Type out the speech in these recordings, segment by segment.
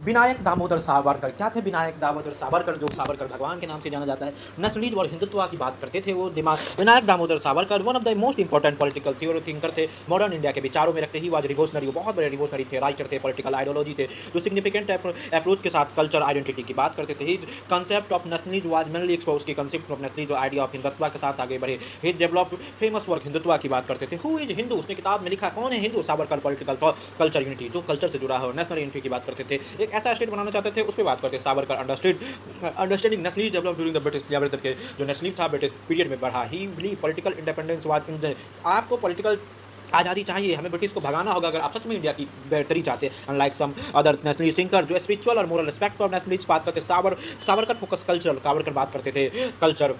विनायक दामोदर सावरकर क्या थे? विनायक दामोदर सावरकर, जो सावरकर भगवान के नाम से जाना जाता है, नेशनलिज्म और हिंदुत्व की बात करते थे वो दिमाग। Vinayak Damodar Savarkar one of the most important political theory thinker थे, मॉडर्न इंडिया के विचारों में रखते ही वाज रिवोल्यूशनरी, वो बहुत बड़े रिवोल्यूशनरी थे, राइटर थे, पॉलिटिकल आइडियोलॉजी थे, जो सिग्निफिकेंट अप्रोच के साथ कल्चर आइडेंटिटी की बात करते थे। He concept of nationalism was mainly expose, की concept of nationalism idea of Hindutva के साथ आगे बढ़े। He developed famous work Hindutva की बात करते थे। हु इज हिंदू, उसने किताब में लिखा कौन है Hindu? Savarkar political culture unity, जो कल्चर से जुड़ा हो, नेशनल यूनिटी की बात करते थे, एक ऐसा स्टेट बनाना चाहते थे, उस पर बात करते। Savarkar understanding nationalism develop during the British, के जो नेशनलिज्म था ब्रिटिश पीरियड में बढ़ा। ही believe political independence was in the, आपको पॉलिटिकल आज़ादी चाहिए, हमें ब्रिटिश को भगाना होगा अगर आप सच में इंडिया की बेहतरी चाहते हैं। Unlike some other nationalist thinker जो स्पिरिचुअल और मोरल रिस्पेक्ट ऑफ नेशनलिस्ट बात करते, सावरकर फोकस कल्चरल, सावरकर बात करते थे कल्चर,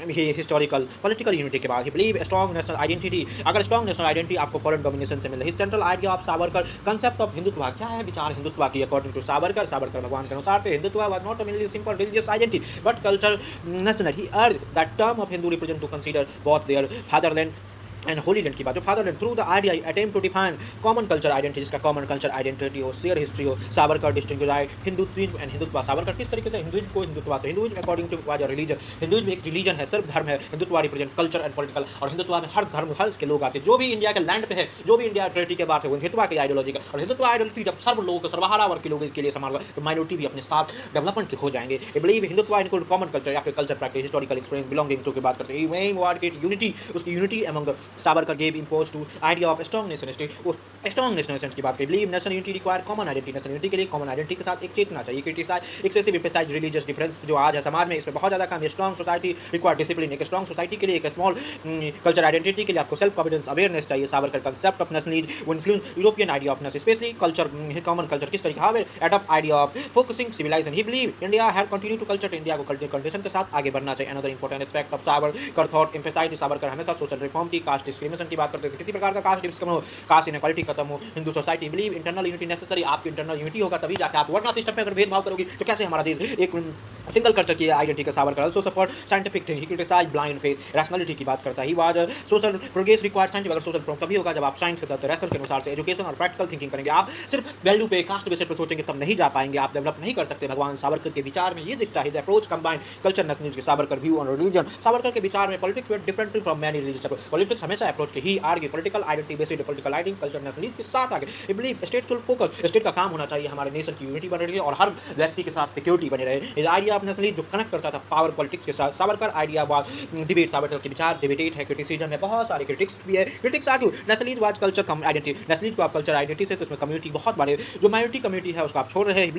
हिस्टोरिकल, पॉलिटिकल यूनिटी के बाद। ही बिलीव स्ट्रॉन्ग नेशनल आइडेंटिटी, अगर स्ट्रॉन्ग नेशनल आइडेंटिटी आपको फॉरेन डोमिनेशन से मिल रही। Central idea of Savarkar concept of Hindutva, क्या है विचार हिंदुत्व की? अकॉर्डिंग टू सावरकर, सावरकर भगवान के अनुसार थे, Hindutva was not mainly simple religious identity but culture national. He urge that term of Hindu represent to consider both their fatherland and holy land की बात, जो fatherland through the idea attempt to define common culture identity, जिसका common culture identity हो, share history हो। Savarkar distinguish Hindutva and Hindutva, Savarkar किस तरीके से Hinduism को हिंदुत्व से, Hinduism according to was a religion, Hinduism एक रिलीजन है, सिर्फ धर्म है, Hindutva represent culture and political, और हिंदुत्व में हर धर्म हर के लोग आते हैं, जो भी इंडिया के लैंड पे है, जो भी इंडिया टेरिटरी के बात है, वो हिंदुत्व की आइडियोलॉजी का। और हिंदुत्व आइडियोलॉजी जब सर्व लोग सर्वहारा वर्ग के लोगों के लिए संभाल, तो माइनॉरिटी भी अपने साथ डेवलपमेंट के हो जाएंगे। I believe Hindutva include common culture, या फिर culture practice, historical experience, belonging to की बात करते हैं। मेन वर्ड की यूनिटी, उसकी unity among Savarkar gave impose to idea of strong nation state, वो स्ट्रॉन्ग नेशनल स्टेट की बात करें। Believe national unity require common identity, national unity के लिए कॉमन आइडेंटिटी के साथ एक चेतना चाहिए। Criticize excessive emphasize religious difference, जो आज है समाज में, इसमें बहुत ज़्यादा काम है। स्ट्रॉन्ग सोसाइटी रिक्वायर डिसिप्लिन, एक स्ट्रॉन्ग सोसाइटी के लिए, एक स्मॉल कल्चर आइडेंटिटी के लिए आपको सेल्फ कॉन्फिडेंस अवेयरनेस चाहिए। Savarkar concept of nationalism influence European idea of nation, specially culture, common culture किस तरीके, how adopt idea of focusing civilization. He believe India have continue to culture, India को culture condition के साथ आगे बढ़ना चाहिए। Another important aspect of Savarkar thought emphasize, Savarkar हमेशा social reform की, कास्ट डिस्क्रिमिनेशन की बात करते थे, किसी प्रकार का कास्ट डिस्क्रिमिनेशन हो, कास्ट इनइक्वालिटी खत्म हो, Hindu society. Believe internal unity necessary, आपकी इंटरनल यूनिटी होगा तभी जाके आप वर्ना सिस्टम में अगर भेदभाव करोगे तो कैसे हमारा देश एक सिंगल कल्चर की आइडेंटिटी का। Savarkar also support scientific thinking, he criticise blind faith, rationality की बात करता है। He was social progress required scientific, अगर सोशल तभी होगा जब आप साइंस के तहत रैशनल के अनुसार से एजुकेशन और प्रैक्टिकल थिंकिंग करेंगे। आप सिर्फ वैल्यू पे, कास्ट बेसिस पे सोचेंगे तब नहीं जा पाएंगे, आप डेवलप नहीं कर सकते। भगवान सावरकर के विचार में ये दिखता है, अप्रोच कंबाइन कल्चर नेशनलिज्म के Savarkar view on religion. Savarkar के विचार में politics way different from many religious, politics हमेशा अप्रोच के ही आगे political identity based, political identity culture nationalism के साथ आगे। I believe state should focus, state का काम होना चाहिए हमारे नेशन की यूनिटी बनी रहे और हर व्यक्ति के साथ सिक्योरिटी बने रहे। इस आइडिया ऑफ नेशनलिज्म जो कनेक्ट करता था पावर पॉलिटिक्स के साथ। Savarkar idea was debate, Savarkar के विचार डिबेटेड है, क्रिटिसिज्म है, बहुत सारे क्रिटिक्स भी है। Critics are to nationalism was culture come identity, nationalism को आप कल्चर आइडेंटिटी से, तो उसमें कम्युनिटी बहुत बड़े, जो माइनॉरिटी कम्युनिटी है उसको आप छोड़ रहे हैं।